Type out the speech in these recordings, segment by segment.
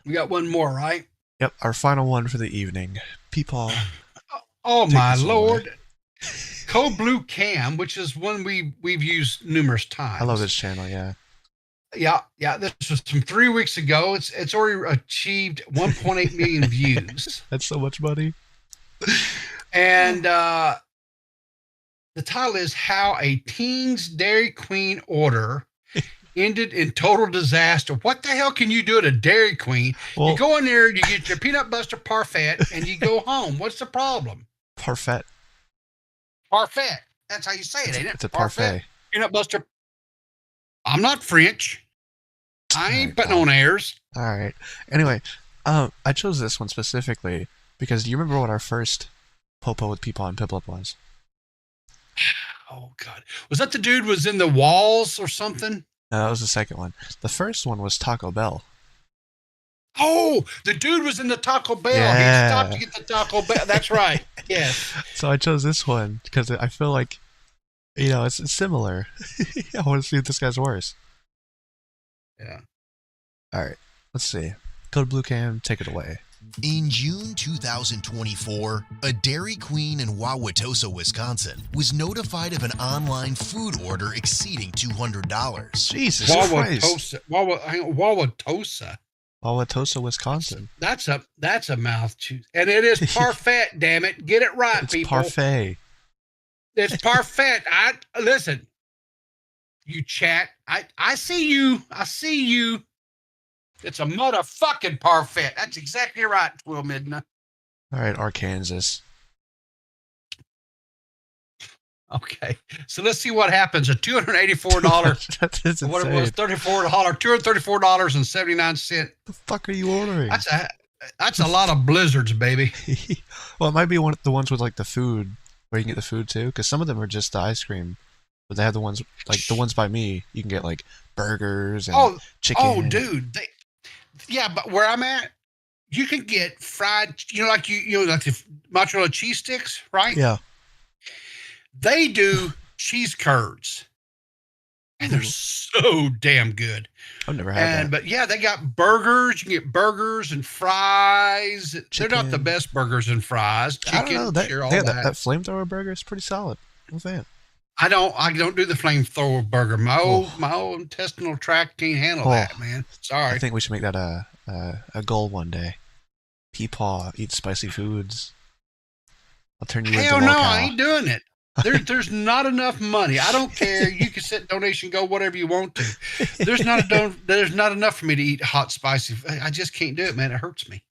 We got one more, right? Yep, our final one for the evening. Peepaw, Oh take my this one away. lord. Code Blue Cam, which is one we've used numerous I love times. this channel, yeah. Yeah. This was from 3 weeks ago. It's already achieved 1.8 million views. That's so much money. And the title is How a Teen's Dairy Queen Order Ended in Total Disaster. What the hell can you do at a Dairy Queen? Well, you go in there, you get your peanut butter parfait, and you go home. What's the problem? parfait. Parfait. That's how you say it, ain't it? It's a parfait. Peanut butter. I'm not French. I ain't putting on airs. All right. Anyway, I chose this one specifically because do you remember what our first Popo with Peepaw and Piplup was? Oh God, was that the dude was in the walls or something? No, that was the second one. The first one was Taco Bell. Oh, the dude was in the Taco Bell. Yeah. He stopped to get the Taco Bell. That's right. Yes. So I chose this one because I feel like, it's similar. I want to see if this guy's worse. Yeah. All right. Let's see. Code Blue Cam, take it away. In June 2024, a Dairy Queen in Wauwatosa, Wisconsin, was notified of an online food order exceeding $200. Jesus Christ. Wauwatosa. Wauwatosa, Wisconsin. That's a mouth chew. And it is parfait, damn it. Get it right, It's people. parfait. It's parfait. Listen. You chat. I see you. I see you. It's a motherfucking parfait. That's exactly right, Will Midna. All right, Arkansas. Okay, so let's see what happens. A $284. That is insane. What it was, $234.79. The fuck are you ordering? That's a lot of blizzards, baby. Well, it might be the ones with like the food where you can get the food too, because some of them are just the ice cream, but they have the ones like the ones by me. You can get like burgers and chicken. Oh, dude. But where I'm at, you can get fried. Like the mozzarella cheese sticks, right? Yeah. They do cheese curds, and they're so damn good. I've never had that. But yeah, they got burgers. You can get burgers and fries. Chicken. They're not the best burgers and fries. Chicken, I don't know. That flamethrower burger is pretty solid. I'm a fan. I don't do the flamethrower burger. My old intestinal tract can't handle that, man. Sorry. I think we should make that a goal one day. Peepaw eats spicy foods. I'll turn you into Hell Lil no, Cow. I ain't doing it. There's not enough money. I don't care. You can set donation, go whatever you want to. There's not enough for me to eat hot spicy. I just can't do it, man. It hurts me.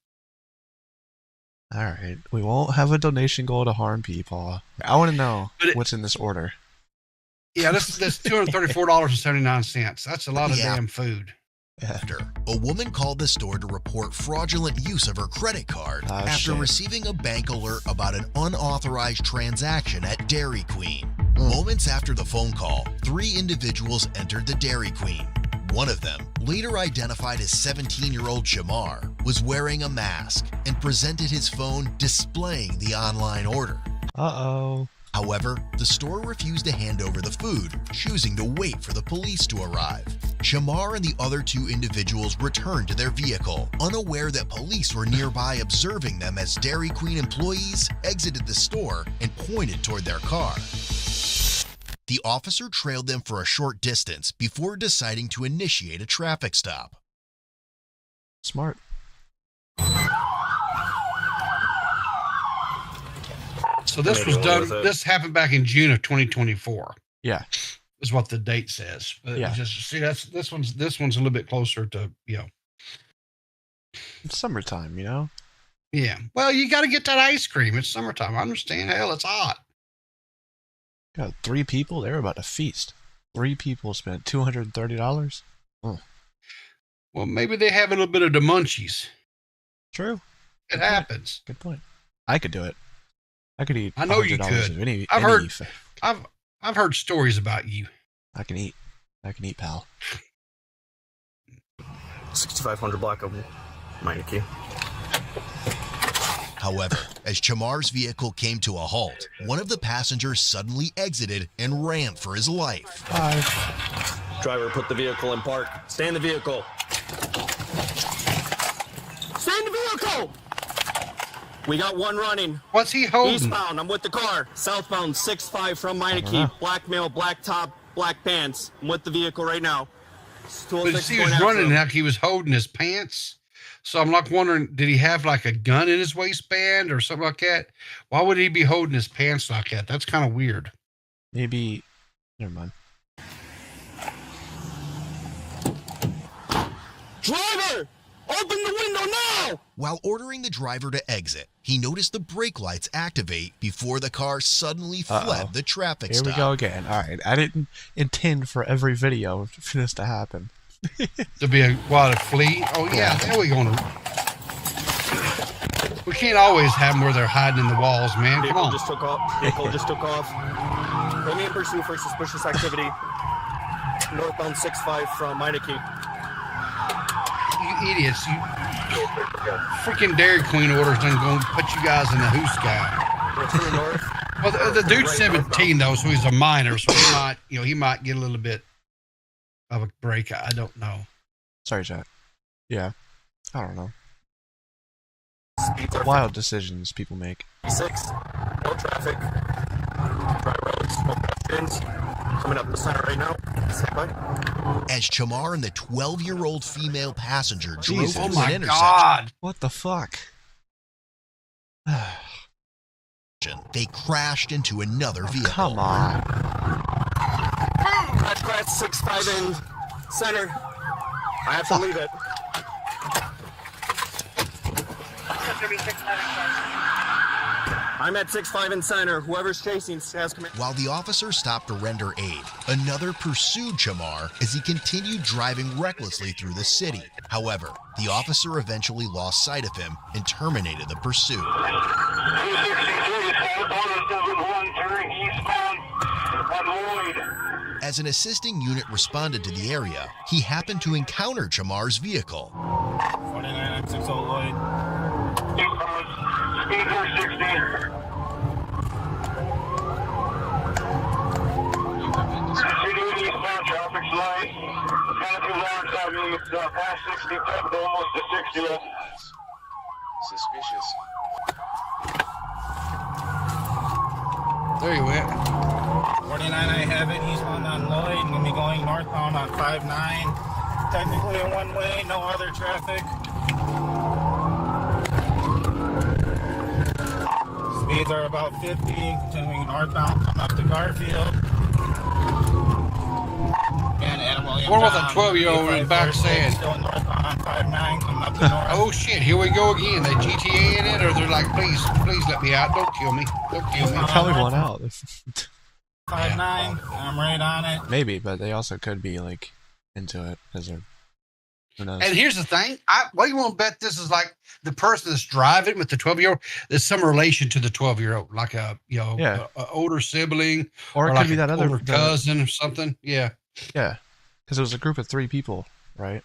All right, we won't have a donation goal to harm Peepaw. I want to know what's in this order. Yeah, this $234.79. That's a lot of damn food. After a woman called the store to report fraudulent use of her credit card after receiving a bank alert about an unauthorized transaction at Dairy Queen. Moments after the phone call, 3 individuals entered the Dairy Queen. One of them, later identified as 17-year-old Shamar, was wearing a mask and presented his phone displaying the online order. Uh-oh. However, the store refused to hand over the food, choosing to wait for the police to arrive. Shamar and the other 2 individuals returned to their vehicle, unaware that police were nearby observing them as Dairy Queen employees exited the store and pointed toward their car. The officer trailed them for a short distance before deciding to initiate a traffic stop. Smart. So this was done. This happened back in June of 2024. Yeah, is what the date says. But yeah. Just see, this one's a little bit closer to It's summertime, Yeah. Well, you got to get that ice cream. It's summertime. I understand. Hell, it's hot. Got 3 people. They were about to feast. 3 people spent $230. Oh. Well, maybe they have a little bit of the munchies. True. It happens. Good point. I could do it. I could eat. I know you could. I've heard stories about you. I can eat, pal. 6500 block of Meineke. However, as Chamar's vehicle came to a halt, one of the passengers suddenly exited and ran for his life. Driver, put the vehicle in park. Stay in the vehicle. We got one running. What's he holding? Eastbound, I'm with the car. Southbound, 6-5 from Meineke. Black male, black top, black pants. I'm with the vehicle right now. But he was running like he was holding his pants. So I'm like wondering, did he have like a gun in his waistband or something like that? Why would he be holding his pants like that? That's kind of weird. Maybe, never mind. Driver! Open the window now! While ordering the driver to exit, he noticed the brake lights activate before the car suddenly fled the traffic stop. Here we go again. All right, I didn't intend for every video for this to happen. To be a flee? Oh yeah, there we go. We can't always have them where they're hiding in the walls, man. Come on. Vehicle just took off. Put me in pursuit for suspicious activity. Northbound 6-5 from Meineke. You idiots! You freaking Dairy Queen orders done going to put you guys in the hoose guy. Well, the dude's 17 though, so he's a minor, so he might get a little bit of a break. I don't know. Sorry, chat. Yeah, I don't know. Wild decisions people make. 6, no traffic. Dry roads, no pedestrians. Coming up the center right now. Stand by. As Chamar and the 12-year-old female passenger drove Jesus. through Oh my an intersection, God! What the fuck? they crashed into another vehicle. Come on. Crash 6-5 in center. I have to leave it. I'm at 6-5 in center. Whoever's chasing has come in. While the officer stopped to render aid, another pursued Chamar as he continued driving recklessly through the city. However, the officer eventually lost sight of him and terminated the pursuit. As an assisting unit responded to the area, he happened to encounter Chamar's vehicle. 4960 Lloyd. Speed 460. Traffic's light. Kind of too large, I mean, it's past 65, but almost to 60 left. Suspicious. There you went. 49, I have it. Eastbound on Lloyd. I'm going to be going northbound on 59. Technically a one-way, no other traffic. Speeds are about 50. Continuing northbound, coming up to Garfield. And Adam Williams. What about the 12-year-old in the back saying? Still northbound on 59, coming up to north. Oh shit, here we go again. They GTA in it, or they're like, please let me out. Don't kill me. Don't kill me. Probably one out. 59, I'm right on it. Maybe, but they also could be like into it as a. Who knows? And here's the thing. What do you want to bet this is like the person that's driving with the 12-year-old? There's some relation to the 12-year-old, like a older sibling, or it could like be that other older cousin or something. Yeah. Yeah, because it was a group of 3 people, right?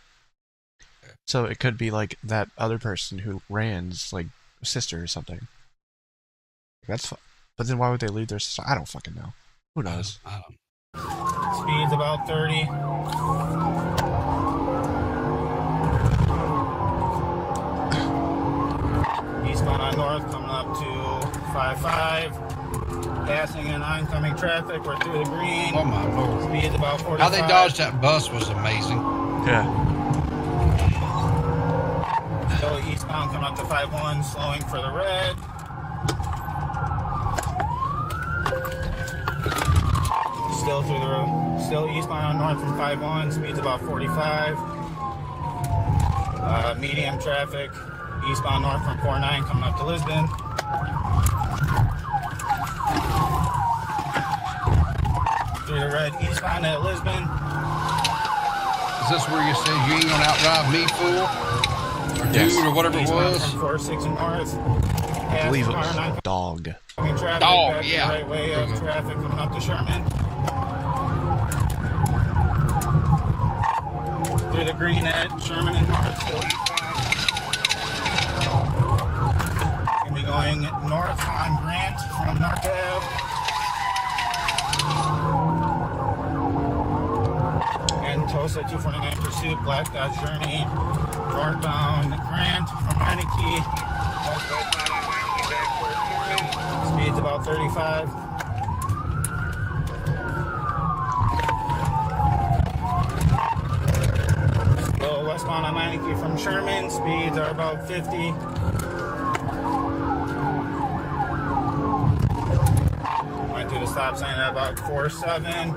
So it could be like that other person who ran's like sister or something. That's fun. But then why would they leave their sister? I don't fucking know. Who knows? I don't. Speed's about 30. Eastbound on north, coming up to 55. Passing in oncoming traffic, we're through the green. Oh my lord. Speed's about 45. How they dodged that bus was amazing. Yeah. Still eastbound, coming up to 51, slowing for the red. Still through the road. Still eastbound on north from 51, speed's about 45. Medium traffic, eastbound north from 49, coming up to Lisbon. Through the red, eastbound at Lisbon. Is this where you said you ain't gonna outdrive me, fool? Or dude, or whatever it Eastbound was? from 46 and north. I believe it was dog. Traffic, Dog, yeah. Right way of traffic coming up to Sherman. Through the green at Sherman and north. Gonna be going north on Grant from North Ave. And Tosa 249 pursuit, Black Dodge Journey, northbound Grant from Meineke. about 35. So westbound on Meineke from Sherman, speeds are about 50. Went through the stop sign at about 47.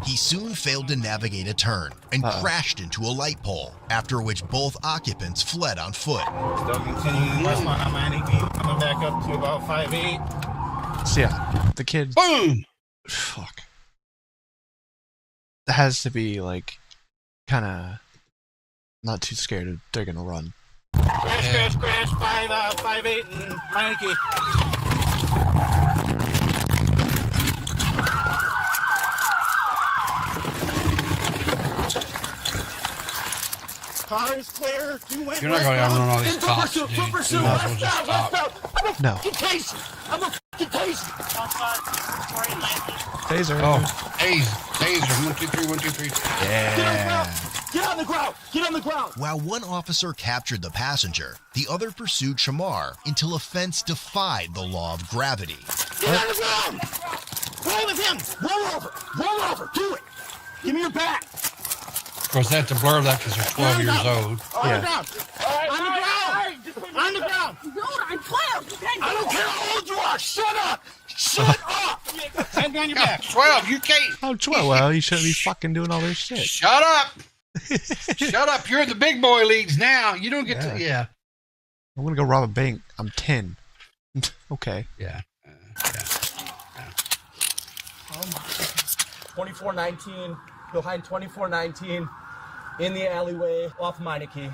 He soon failed to navigate a turn and crashed into a light pole, after which both occupants fled on foot. Still continuing westbound on Meineke, coming back up to about 5'8". So yeah, the kid. Boom! Fuck. That has to be like, kind of, not too scared of they're gonna run. Crash, 5'8" and Meineke. Car is clear. You're not going to run all these cops, dude. You might as well just stop. No. I'm a fucking taser. Taser. Oh, taser. 1, 2, 3, 1, 2, 3. Yeah. Get on the ground. Get on the ground. While one officer captured the passenger, the other pursued Shamar until a fence defied the law of gravity. Get on the ground. Play with him. Roll over. Roll over. Do it. Give me your back. Of course, they have to blur that because they're 12 years old. On the ground. On the ground. On the ground. Dude, I'm 12. I don't care how old you are. Shut up. Shut up. Hand behind your back. 12, you can't. Oh, 12. Well, you shouldn't be fucking doing all this shit. Shut up. Shut up. You're in the big boy leagues now. You don't get to. Yeah. I'm gonna go rob a bank. I'm 10. Okay. Yeah. Yeah. 2419, behind 2419, in the alleyway off Meineke.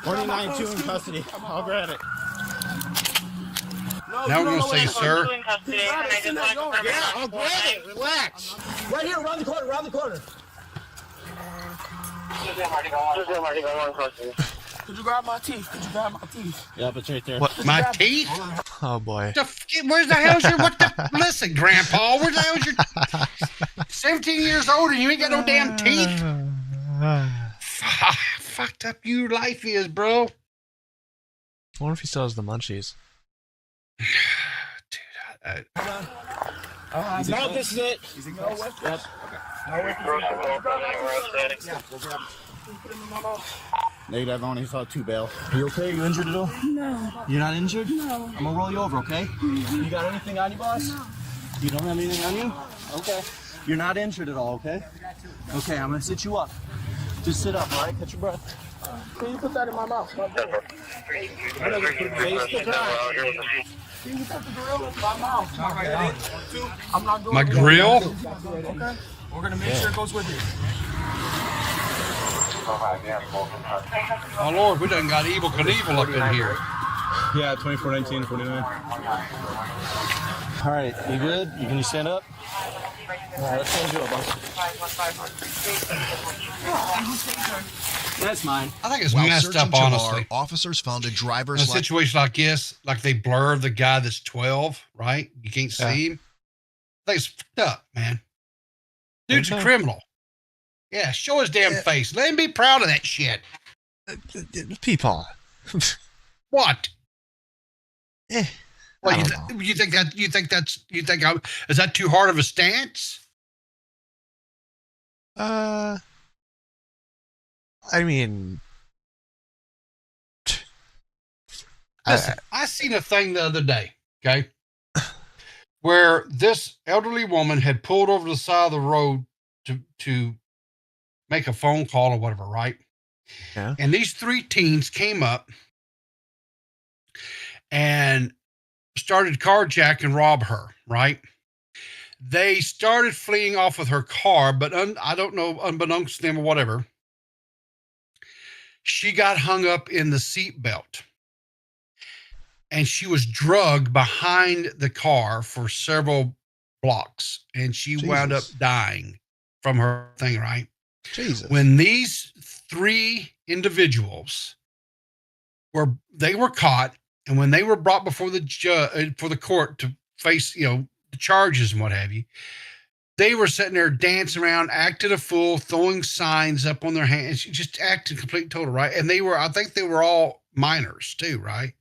49-2 in custody. I'll grab it. Now we're going to say, sir. Yeah, I'll grab it. Relax. Right here, around the corner, around the corner. Could you grab my teeth? Could you grab my teeth? Yep, it's right there. What? My teeth? Oh boy. Where's the hell's your, what the, listen, Grandpa, where the hell's your, 17 years old and you ain't got no damn teeth? Fucked up your life is, bro. I wonder if he still has the munchies. Dude, No, this is it. Yep. Negative, I've only saw 2 bail. Are you okay? You injured at all? No. You're not injured? No. I'm gonna roll you over, okay? You got anything on you, boss? No. You don't have anything on you? Okay. You're not injured at all, okay? Okay, I'm gonna sit you up. Just sit up, all right? Catch your breath. Can you put that in my mouth? My boy. Can you put the gorilla in my mouth? I'm not doing my it. grill? Okay. We're gonna make sure it goes with you. Oh, Lord, we done got Evil Knievel up in here. Yeah, 2419, 49. All right, you good? Can you stand up? All right, let's change you up, boss. That's mine. I think it's While messed searching up, Chamar, honestly. officers found a In driver's a license. situation like this, like they blur the guy that's 12, right? You can't Yeah. see him. I think it's fucked up, man. Dude's a Okay. criminal. Yeah, show his damn face. Let him be proud of that shit. Peepaw. What? I Well, don't know. you think is that too hard of a stance? I mean, Listen, I seen a thing the other day, okay, where this elderly woman had pulled over the side of the road to make a phone call or whatever, right? Yeah. And these 3 teens came up and started carjack and rob her, right? They started fleeing off with her car, but I don't know, unbeknownst to them or whatever, she got hung up in the seatbelt. And she was drugged behind the car for several blocks. And she wound up Jesus. dying from her thing, right? Jesus. When these 3 individuals were caught, and when they were brought before the judge, for the court to face, the charges and what have you, they were sitting there dancing around, acting a fool, throwing signs up on their hands, just acting complete total, right? And I think they were all minors too, right?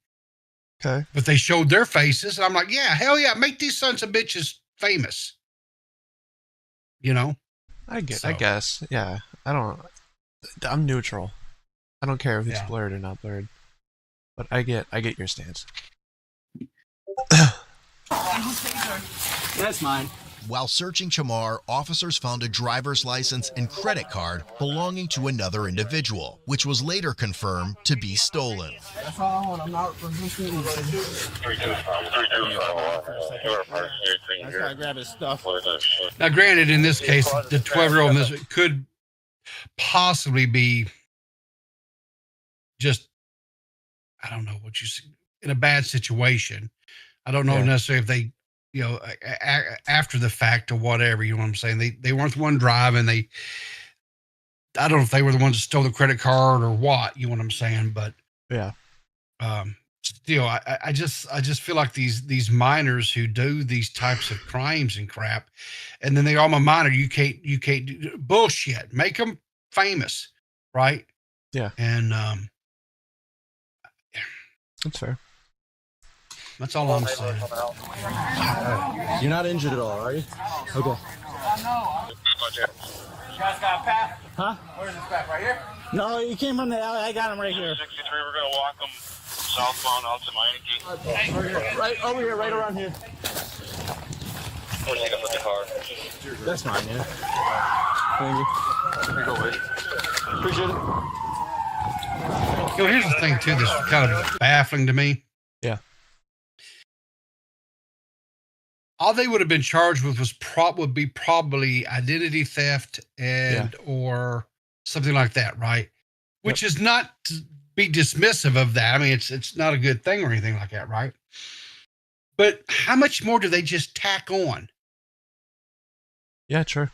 Okay. But they showed their faces, and I'm like, yeah, hell yeah, make these sons of bitches famous. You know? I guess. Yeah. I'm neutral. I don't care if it's blurred or not blurred. But I get your stance. That's mine. While searching Chamar, officers found a driver's license and credit card belonging to another individual, which was later confirmed to be stolen. That's all I want. I'm not resisting anybody. That's why I grab his stuff. Now, granted, in this case, the 12-year-old in this could possibly be just, I don't know what you see, in a bad situation. I don't know necessarily if they, you know, after the fact or whatever, you know what I'm saying? They weren't the one driving. I don't know if they were the ones that stole the credit card or what, you know what I'm saying? But yeah, still, I just feel like these minors who do these types of crimes and crap, and then they all my minor, you can't do bullshit. Make them famous, right? Yeah, and that's fair. That's all I'm saying. You're not injured at all, are you? Okay. You guys got a path? Huh? Where's this path? Right here? No, you came from the alley. I got him right here. 63, we're going to walk them southbound out to Meineke. Right over here, right around here. We'll take them with the car. That's fine, man. Thank you. Go away. Appreciate it. You know, here's the thing too that's kind of baffling to me. Yeah. All they would have been charged with was probably identity theft and or something like that, right? Which is not to be dismissive of that. I mean, it's not a good thing or anything like that, right? But how much more do they just tack on? Yeah, true.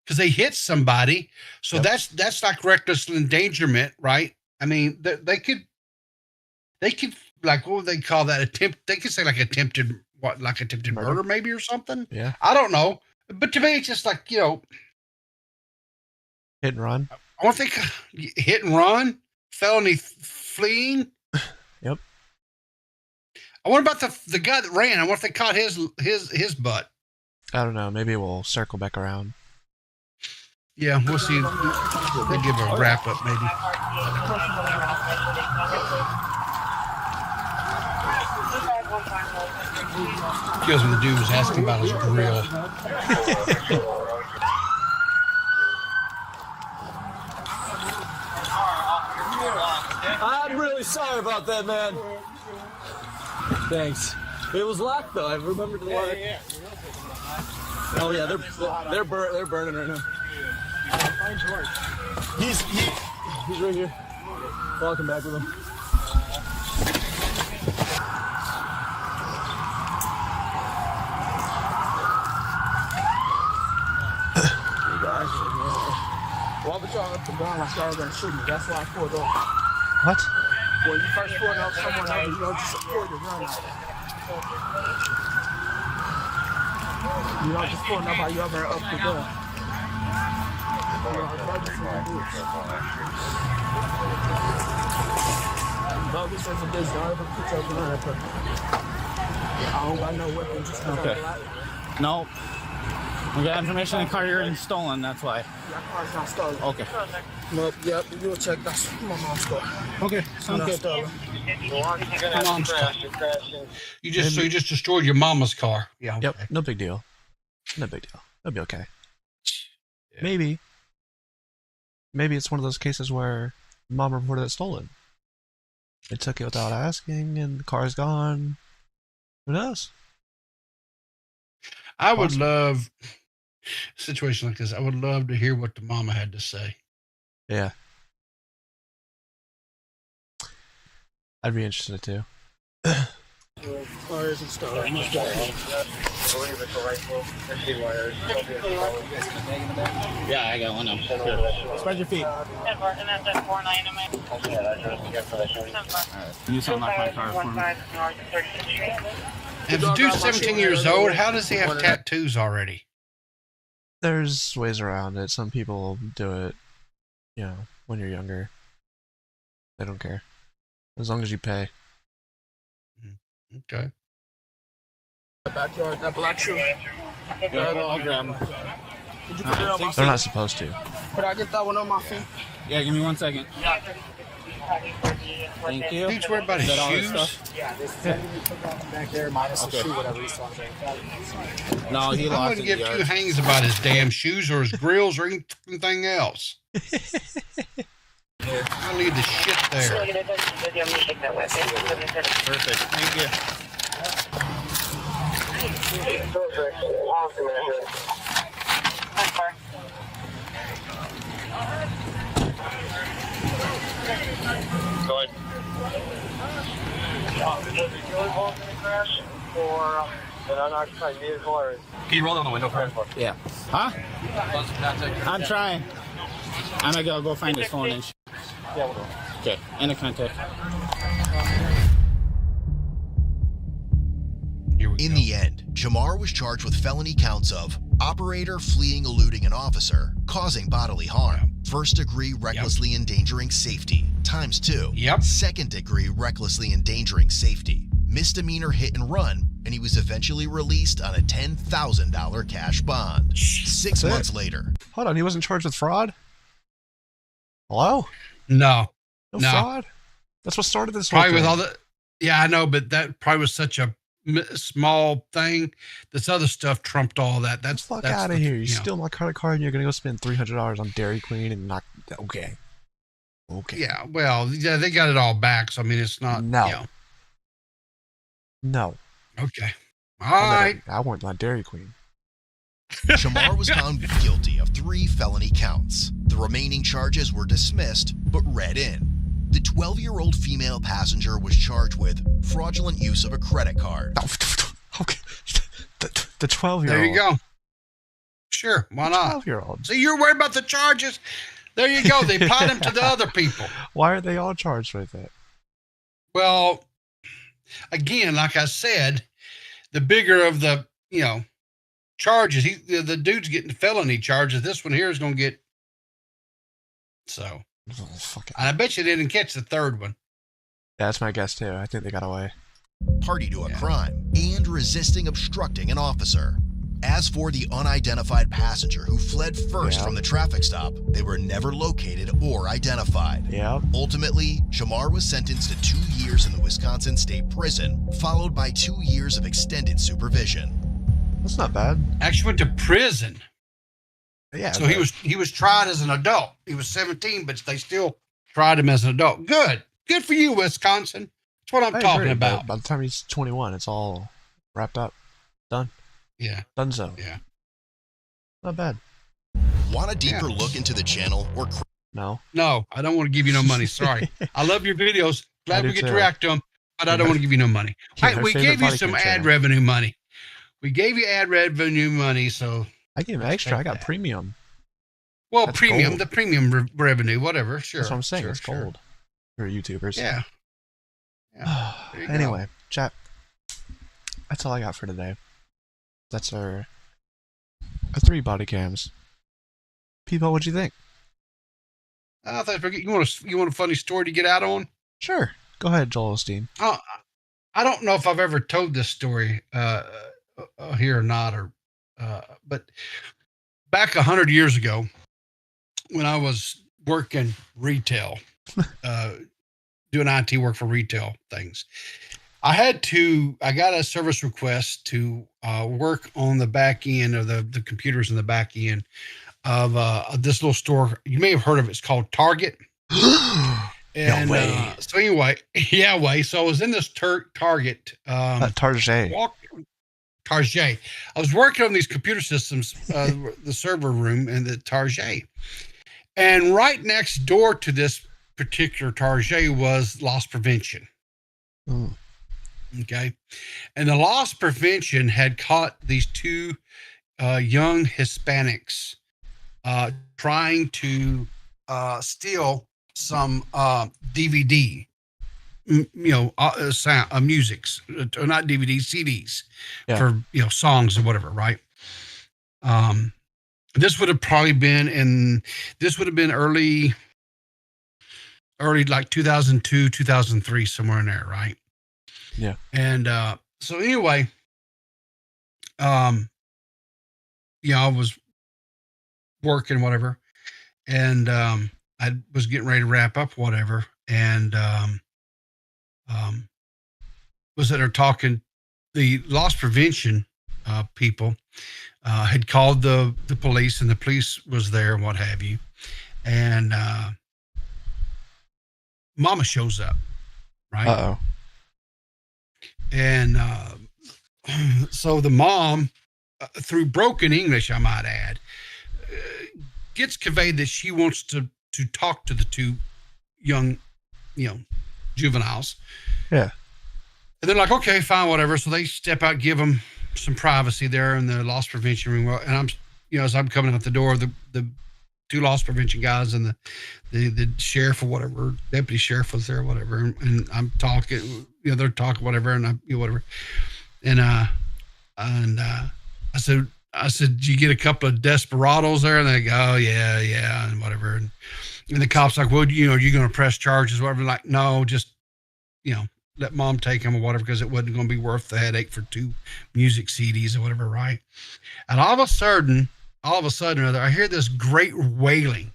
Because they hit somebody, so that's like reckless endangerment, right? I mean, they could like, what would they call that? They could say like attempted murder maybe or something. Yeah, I don't know, but to me it's just like, you know, hit and run. I want to think hit and run, felony fleeing. Yep. I wonder about the guy that ran. I wonder if they caught his butt. I don't know. Maybe we'll circle back around. Yeah, we'll see. They give a wrap up maybe. Kills when the dude was asking about his grill. I'm really sorry about that, man. Thanks. It was locked though. I remember the lock. Oh yeah, they're burning right now. He's right here. Walking back with him. Well, but y'all up and down like y'all gonna shoot me. That's why I pulled up. What? When you first pull up someone else, you don't just pull the gun out. You don't just pull nobody over up the gun. Bogus as a bitch, don't ever put your gun up there. I don't got no weapon, just okay. Nope. We got information in the car here stolen, that's why. Your car's not stolen. Okay. Nope, yep, you will check. That's my mom's car. Okay, sounds good. Stolen. Mom's car. You just destroyed your mama's car. Yeah. Okay. Yep. No big deal. No big deal. It'll be okay. Yeah. Maybe it's one of those cases where mom reported it stolen. They took it without asking, and the car's gone. Who knows? I would love a situation like this. I would love to hear what the mama had to say. Yeah. I'd be interested too. Cars and stuff. Yeah, I got one of them. Spread your feet. You sound like my car for me. If the dude's 17 years old, how does he have tattoos already? There's ways around it. Some people do it, you know, when you're younger. They don't care. As long as you pay. Okay. The backyard, that black shoe. Yeah, I'll grab them. Did you put it on my feet? They're not supposed to. Could I get that one on my feet? Yeah, give me 1 second. Thank you. He's worried about his Is that all his shoes. stuff? Yeah, this is back there minus the shoe, whatever he's talking about. No, he I lost wouldn't it. give two hangs about his damn shoes or his grills or anything else. I'll leave the shit there. Perfect. Thank you. Go ahead. For an unoccupied vehicle, or Can you roll down the window for me? Yeah. Huh? I'm trying. I'm gonna go find his phone and yeah, we'll go. okay. And the contact. Here we In go. the end, Jamar was charged with felony counts of operator fleeing, eluding an officer, causing bodily harm, first degree recklessly endangering safety, ×2, Yep. second degree recklessly endangering safety, misdemeanor hit and run, and he was eventually released on a $10,000 cash bond. 6 That's it. months later, Hold on, he wasn't charged with fraud? Hello? No. No, No. fraud? That's what started this whole Probably with thing. all the. Yeah, I know, but that probably was such a small thing. This other stuff trumped all that. That's Fuck that's out of the- here. You you know. steal my credit card and you're going to go spend $300 on Dairy Queen and not. Okay. Okay. Yeah, well, yeah, they got it all back. So I mean, it's not. No. You know, No. okay. All right. I want my Dairy Queen. Jamar was found guilty of 3 felony counts. The remaining charges were dismissed, but read in. The 12-year-old female passenger was charged with fraudulent use of a credit card. Okay. The 12-year-old. There you go. Sure, why not? 12-year-old. So you're worried about the charges? There you go. They applied them to the other people. Why are they all charged with it? Well, again, like I said, the bigger of the charges, the dude's getting felony charges. This one here is going to get. So, Oh, fuck it. and I bet you they didn't catch the third one. Yeah, that's my guess too. I think they got away. Party to a crime, and resisting obstructing an officer. As for the unidentified passenger who fled first from the traffic stop, they were never located or identified. Yep. Ultimately, Jamar was sentenced to 2 years in the Wisconsin State Prison, followed by 2 years of extended supervision. That's not bad. Actually went to prison. Yeah. So he was tried as an adult. He was 17, but they still tried him as an adult. Good for you, Wisconsin. That's what I'm talking about. By the time he's 21, it's all wrapped up. Done. Yeah. Donezo. Yeah. Not bad. Want a deeper look into the channel or No. No, I don't want to give you no money. Sorry. I love your videos. Glad I we do get too. to react to them, but I don't want to give you no money. You're Hey, my we favorite gave you body some cam ad channel. revenue money. We gave you ad revenue money, so I gave him extra. I got that. premium. well, That's premium, gold. the premium revenue, whatever. Sure. That's what I'm saying. Sure, It's sure. gold for YouTubers. Yeah. There you go. Anyway, chat. That's all I got for today. That's our 3 body cams. People, what'd you think? I thought you want a funny story to get out on? Sure. Go ahead, Joel Osteen. I don't know if I've ever told this story here or not, but back 100 years ago, when I was working retail, doing IT work for retail things, I got a service request to work on the back end of the computers in the back end of this little store. You may have heard of it. It's called Target. And No way. so anyway, so I was in this Target. Target. Target. I was working on these computer systems, the server room in the Target. And right next door to this particular Target was loss prevention. Mm. Okay. And the loss prevention had caught these 2 young Hispanics trying to steal some DVD, sound, musics, or not DVDs, CDs for songs or whatever, right? This would have probably been early like 2002, 2003, somewhere in there, right? Yeah. And so anyway, I was working, whatever, and I was getting ready to wrap up, whatever, and um, was that are talking. The loss prevention people had called the police, and the police was there, and what have you, and Mama shows up, right? Uh-oh. And so the mom, through broken English, I might add, gets conveyed that she wants to talk to the two young, juveniles. Yeah. And they're like, okay, fine, whatever. So they step out, give them some privacy there in the loss prevention room. And I'm, as I'm coming out the door, the two loss prevention guys and the sheriff or whatever, deputy sheriff was there, whatever. And I'm talking, they're talking, whatever, and I'm, whatever. And I said, did you get a couple of desperados there? And they go, oh, yeah, and whatever. And the cop's like, well, you're going to press charges, whatever. Like, no, just, let Mom take them or whatever, because it wasn't going to be worth the headache for 2 music CDs or whatever, right? And all of a sudden, I hear this great wailing,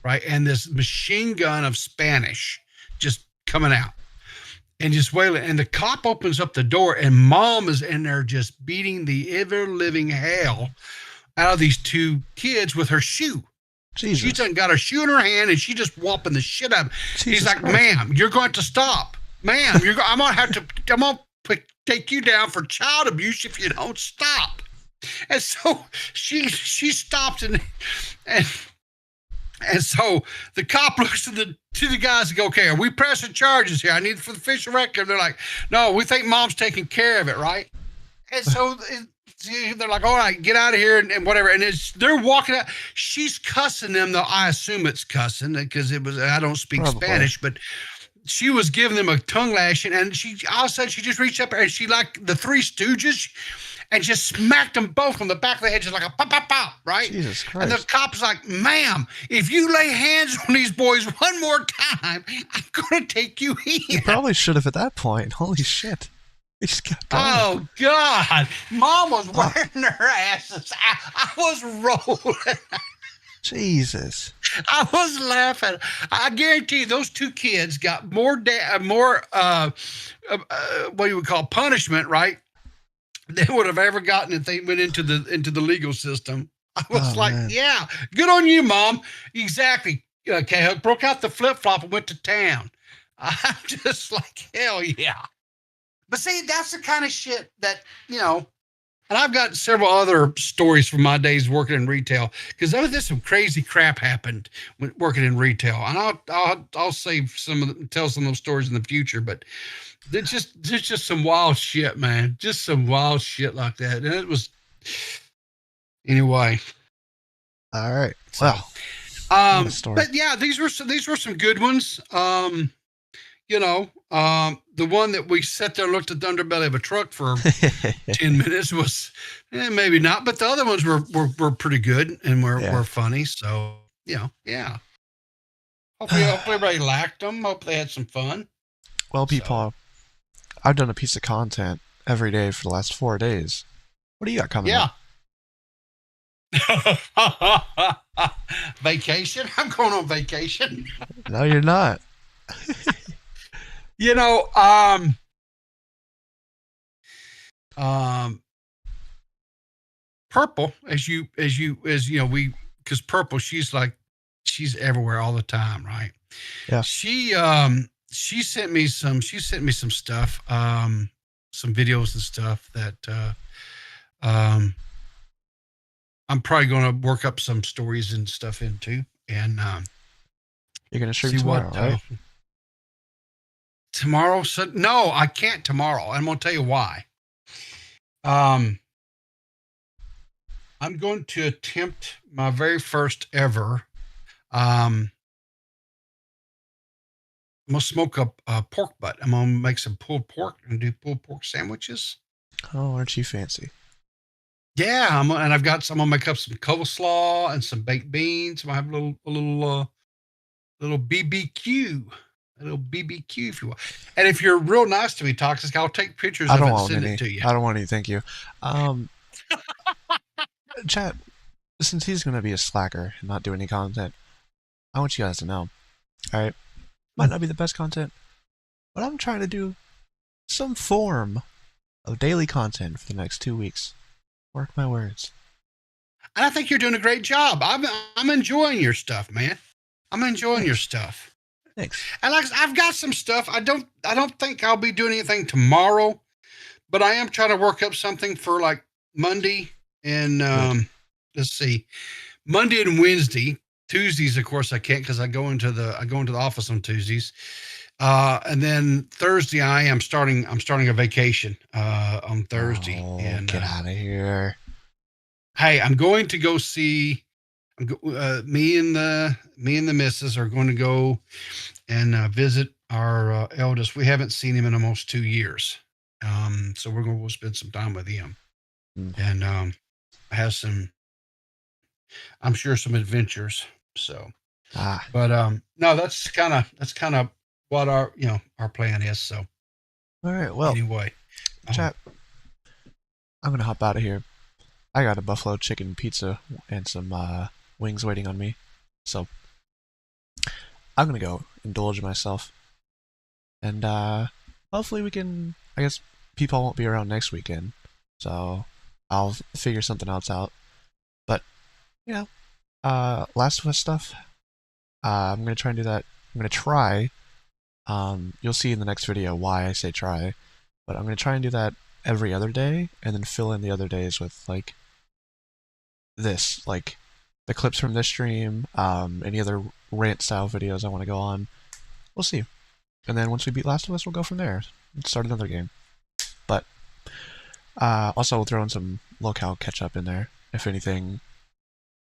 right? And this machine gun of Spanish just coming out and just wailing. And the cop opens up the door, and Mom is in there just beating the ever-living hell out of these 2 kids with her shoe. Jesus. She's done got her shoe in her hand, and she just whopping the shit out of him. He's like, Christ. ma'am, you're going to stop. Ma'am, I'm going to take you down for child abuse if you don't stop. And so she stops, and so the cop looks to the guys and go, okay, are we pressing charges here? I need for the official record. They're like, no, we think Mom's taking care of it, right? And so they're like, all right, get out of here and whatever. And they're walking out. She's cussing them, though I assume it's cussing because I don't speak Spanish, but she was giving them a tongue lashing, and all of a sudden she just reached up and she, like the Three Stooges, and just smacked them both on the back of the head, just like a pop, pop, pop, right? Jesus Christ. And the cop's like, ma'am, if you lay hands on these boys one more time, I'm going to take you in. You probably should have at that point. Holy shit. He just got going. Oh, God. Mom was wearing her asses. I was rolling. Jesus. I was laughing. I guarantee you those 2 kids got more what you would call punishment, right? They would have ever gotten if they went into the legal system. I was man. Yeah, good on you, Mom. Exactly. Okay, broke out the flip-flop and went to town. I'm just like, hell yeah. But see, that's the kind of shit that, and I've got several other stories from my days working in retail, because there's some crazy crap happened when working in retail, and I'll save tell some of those stories in the future. But there's just some wild shit, man. Just some wild shit like that, and it was anyway. All right. Well, but yeah, these were some good ones. The one that we sat there and looked at the underbelly of a truck for 10 minutes was maybe not, but the other ones were pretty good and were funny. So, yeah. Hopefully everybody liked them. Hope they had some fun. Well, people, I've done a piece of content every day for the last 4 days. What do you got coming up? Vacation? I'm going on vacation. No, you're not. Purple, because Purple, she's everywhere all the time, right? Yeah. She sent me some stuff, some videos and stuff that I'm probably going to work up some stories and stuff into, and you're going to stream tomorrow, right? Tomorrow? So, no, I can't tomorrow. I'm going to tell you why. I'm going to attempt my very first ever. I'm going to smoke a pork butt. I'm going to make some pulled pork and do pulled pork sandwiches. Oh, aren't you fancy? Yeah, I'm going to make up some coleslaw and some baked beans. I'm going to have a little BBQ a little BBQ if you want. And if you're real nice to me, Toxic, I'll take pictures I of it don't and want send any. it to you. I don't want any. Thank you. Chat. Since he's gonna be a slacker and not do any content, I want you guys to know. All right, might not be the best content, but I'm trying to do some form of daily content for the next 2 weeks. Mark my words. And I think you're doing a great job. I'm enjoying your stuff, man. I'm enjoying your stuff. Thanks. And like I've got some stuff. I don't think I'll be doing anything tomorrow, but I am trying to work up something for like Monday and let's see, Monday and Wednesday. Tuesdays, of course, I can't because I go into the office on Tuesdays. And then Thursday, I'm starting a vacation on Thursday. Oh, and get out of here. Hey, I'm going to go see. Me and the missus are going to go and visit our eldest. We haven't seen him in almost 2 years, so we're going to go spend some time with him, and have some. I'm sure some adventures. So, but no, that's kind of what our our plan is. So, all right. Well, anyway, chat. I'm gonna hop out of here. I got a buffalo chicken pizza and some wings waiting on me, so I'm gonna go indulge myself, and hopefully we can. I guess people won't be around next weekend, so I'll figure something else out. But Last of Us stuff. I'm gonna try and do that. I'm gonna try. You'll see in the next video why I say try, but I'm gonna try and do that every other day, and then fill in the other days with like this, like the clips from this stream, any other rant style videos I want to go on. We'll see. And then once we beat Last of Us, we'll go from there and start another game. But also we'll throw in some locale catch up in there if anything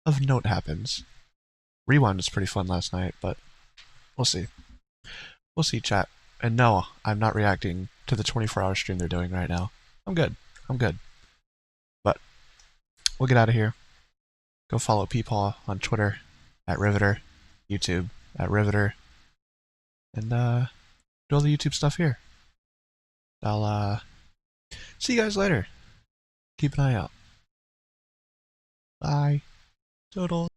of note happens. Rewind was pretty fun last night, but we'll see. We'll see, chat. And no, I'm not reacting to the 24-hour stream they're doing right now. I'm good. But we'll get out of here. Go follow Peepaw on Twitter at Riveter, YouTube at Riveter, and do all the YouTube stuff here. I'll see you guys later. Keep an eye out. Bye. Toodles.